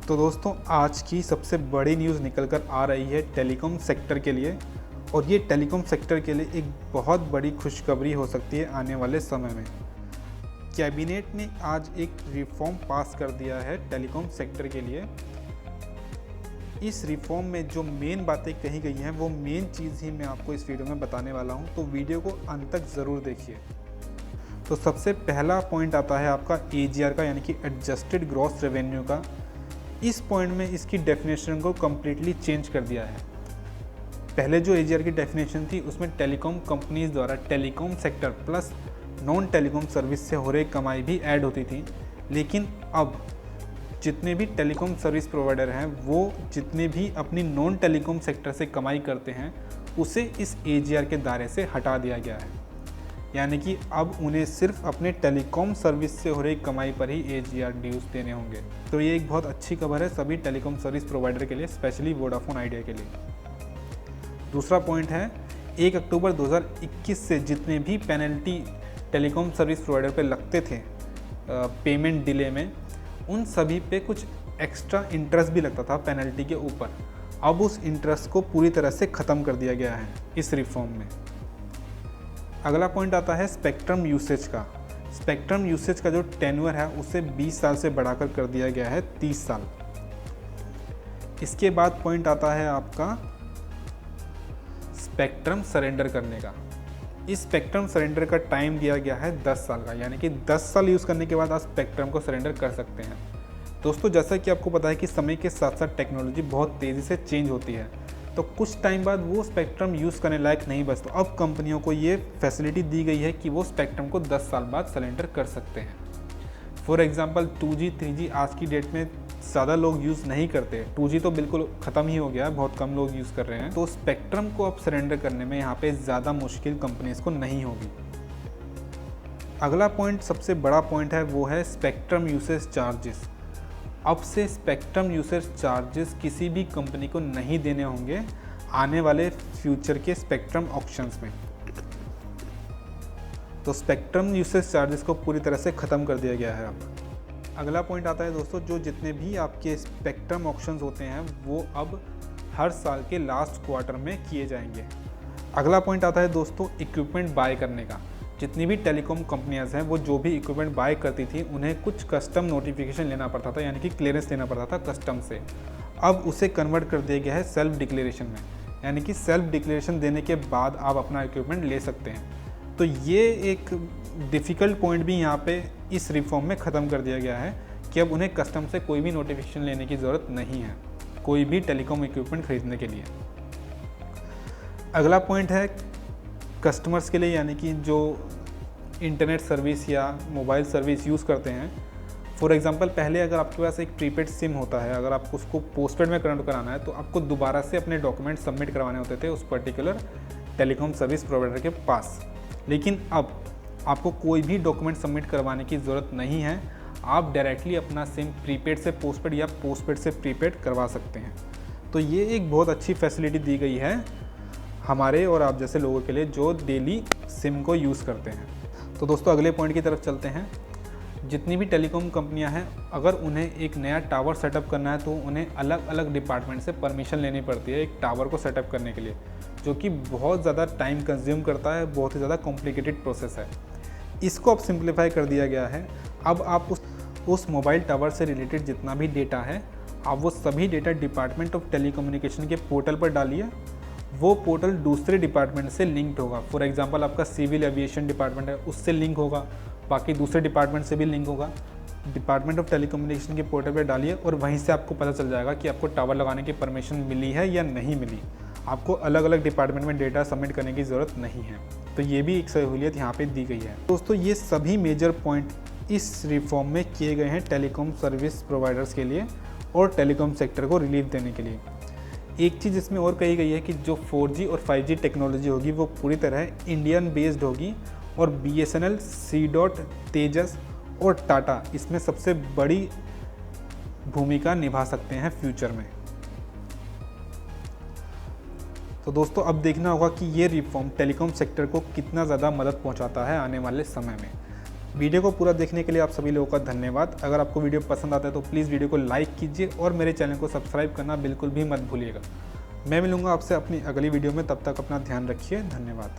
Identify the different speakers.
Speaker 1: तो दोस्तों आज की सबसे बड़ी न्यूज़ निकल कर आ रही है टेलीकॉम सेक्टर के लिए, और ये टेलीकॉम सेक्टर के लिए एक बहुत बड़ी खुशखबरी हो सकती है आने वाले समय में। कैबिनेट ने आज एक रिफॉर्म पास कर दिया है टेलीकॉम सेक्टर के लिए। इस रिफॉर्म में जो मेन बातें कही गई हैं वो मेन चीज़ ही मैं आपको इस वीडियो में बताने वाला हूँ, तो वीडियो को अंत तक ज़रूर देखिए। तो सबसे पहला पॉइंट आता है आपका AGR का, यानी कि एडजस्टेड ग्रॉस रेवेन्यू का। इस पॉइंट में इसकी डेफिनेशन को कम्प्लीटली चेंज कर दिया है। पहले जो AGR की डेफिनेशन थी उसमें टेलीकॉम कंपनीज द्वारा telecom sector plus non telecom service से हो रही कमाई भी ऐड होती थी, लेकिन अब जितने भी टेलीकॉम सर्विस प्रोवाइडर हैं वो जितने भी अपनी नॉन टेलीकॉम सेक्टर से कमाई करते हैं उसे इस AGR के दायरे से हटा दिया गया है। यानी कि अब उन्हें सिर्फ अपने टेलीकॉम सर्विस से हो रही कमाई पर ही AGR ड्यूज़ देने होंगे। तो ये एक बहुत अच्छी खबर है सभी टेलीकॉम सर्विस प्रोवाइडर के लिए, स्पेशली वोडाफोन आइडिया के लिए। दूसरा पॉइंट है 1 अक्टूबर 2021 से जितने भी पेनल्टी टेलीकॉम सर्विस प्रोवाइडर पे लगते थे पेमेंट डिले में, उन सभी पे कुछ एक्स्ट्रा इंटरेस्ट भी लगता था पेनल्टी के ऊपर। अब उस इंटरेस्ट को पूरी तरह से ख़त्म कर दिया गया है इस रिफॉर्म में। अगला पॉइंट आता है स्पेक्ट्रम यूसेज का। स्पेक्ट्रम यूसेज का जो टेन्योर है उसे 20 साल से बढ़ाकर कर दिया गया है 30 साल। इसके बाद पॉइंट आता है आपका स्पेक्ट्रम सरेंडर करने का। इस स्पेक्ट्रम सरेंडर का टाइम दिया गया है 10 साल का, यानी कि 10 साल यूज़ करने के बाद आप स्पेक्ट्रम को सरेंडर कर सकते हैं। दोस्तों जैसा कि आपको पता है कि समय के साथ साथ टेक्नोलॉजी बहुत तेज़ी से चेंज होती है, तो कुछ टाइम बाद वो स्पेक्ट्रम यूज़ करने लायक नहीं बचता। तो अब कंपनियों को ये फैसिलिटी दी गई है कि वो स्पेक्ट्रम को 10 साल बाद सरेंडर कर सकते हैं। फॉर एग्जांपल 2G 3G आज की डेट में ज़्यादा लोग यूज़ नहीं करते। 2G तो बिल्कुल ख़त्म ही हो गया है, बहुत कम लोग यूज़ कर रहे हैं। तो स्पेक्ट्रम को अब सरेंडर करने में यहाँ पे ज़्यादा मुश्किल कंपनीज़ को नहीं होगी। अगला पॉइंट सबसे बड़ा पॉइंट है, वो है स्पेक्ट्रम यूसेज चार्जेस। अब से स्पेक्ट्रम यूसेज चार्जेस किसी भी कंपनी को नहीं देने होंगे आने वाले फ्यूचर के स्पेक्ट्रम ऑक्शंस में। तो स्पेक्ट्रम यूसेज चार्जेस को पूरी तरह से ख़त्म कर दिया गया है अब। अगला पॉइंट आता है दोस्तों, जो जितने भी आपके स्पेक्ट्रम ऑक्शंस होते हैं वो अब हर साल के लास्ट क्वार्टर में किए जाएंगे। अगला पॉइंट आता है दोस्तों इक्विपमेंट बाय करने का। जितनी भी टेलीकॉम कंपनियां हैं वो जो भी इक्विपमेंट बाय करती थी उन्हें कुछ कस्टम नोटिफिकेशन लेना पड़ता था, यानी कि क्लियरेंस लेना पड़ता था कस्टम से। अब उसे कन्वर्ट कर दिया गया है सेल्फ डिक्लेरेशन में, यानी कि सेल्फ डिक्लेरेशन देने के बाद आप अपना इक्विपमेंट ले सकते हैं। तो ये एक डिफ़िकल्ट पॉइंट भी यहाँ पे इस रिफॉर्म में ख़त्म कर दिया गया है कि अब उन्हें कस्टम से कोई भी नोटिफिकेशन लेने की ज़रूरत नहीं है कोई भी टेलीकॉम इक्विपमेंट खरीदने के लिए। अगला पॉइंट है कस्टमर्स के लिए, यानी कि जो इंटरनेट सर्विस या मोबाइल सर्विस यूज़ करते हैं। फॉर एग्जांपल पहले अगर आपके पास एक प्रीपेड सिम होता है, अगर आपको उसको पोस्टपेड में कन्वर्ट कराना है तो आपको दोबारा से अपने डॉक्यूमेंट सबमिट करवाने होते थे उस पर्टिकुलर टेलीकॉम सर्विस प्रोवाइडर के पास। लेकिन अब आपको कोई भी डॉक्यूमेंट सबमिट करवाने की ज़रूरत नहीं है, आप डायरेक्टली अपना सिम प्रीपेड से पोस्टपेड या पोस्टपेड से प्रीपेड करवा सकते हैं। तो ये एक बहुत अच्छी फैसिलिटी दी गई है हमारे और आप जैसे लोगों के लिए जो डेली सिम को यूज़ करते हैं। तो दोस्तों अगले पॉइंट की तरफ चलते हैं। जितनी भी टेलीकॉम कंपनियां हैं, अगर उन्हें एक नया टावर सेटअप करना है तो उन्हें अलग अलग डिपार्टमेंट से परमिशन लेनी पड़ती है एक टावर को सेटअप करने के लिए, जो कि बहुत ज़्यादा टाइम कंज्यूम करता है, बहुत ही ज़्यादा कॉम्प्लिकेटेड प्रोसेस है। इसको अब सिंप्लीफाई कर दिया गया है। अब आप उस मोबाइल टावर से रिलेटेड जितना भी डेटा है आप वो सभी डेटा डिपार्टमेंट ऑफ टेलीकम्युनिकेशन के पोर्टल पर डालिए। वो पोर्टल दूसरे डिपार्टमेंट से लिंक्ड होगा। फॉर एग्जांपल आपका सिविल एविएशन डिपार्टमेंट है, उससे लिंक होगा, बाकी दूसरे डिपार्टमेंट से भी लिंक होगा। डिपार्टमेंट ऑफ टेलीकम्युनिकेशन के पोर्टल पे डालिए और वहीं से आपको पता चल जाएगा कि आपको टावर लगाने की परमिशन मिली है या नहीं मिली। आपको अलग अलग डिपार्टमेंट में डेटा सबमिट करने की ज़रूरत नहीं है। तो ये भी एक सहूलियत यहाँ पर दी गई है। दोस्तों ये सभी मेजर पॉइंट इस रिफॉर्म में किए गए हैं टेलीकॉम सर्विस प्रोवाइडर्स के लिए और टेलीकॉम सेक्टर को रिलीफ देने के लिए। एक चीज़ इसमें और कही गई है कि जो 4G और 5G टेक्नोलॉजी होगी वो पूरी तरह इंडियन बेस्ड होगी और BSNL, C.DOT, तेजस और टाटा इसमें सबसे बड़ी भूमिका निभा सकते हैं फ्यूचर में। तो दोस्तों अब देखना होगा कि ये रिफॉर्म टेलीकॉम सेक्टर को कितना ज़्यादा मदद पहुंचाता है आने वाले समय में। वीडियो को पूरा देखने के लिए आप सभी लोगों का धन्यवाद। अगर आपको वीडियो पसंद आता है तो प्लीज़ वीडियो को लाइक कीजिए और मेरे चैनल को सब्सक्राइब करना बिल्कुल भी मत भूलिएगा। मैं मिलूंगा आपसे अपनी अगली वीडियो में, तब तक अपना ध्यान रखिए। धन्यवाद।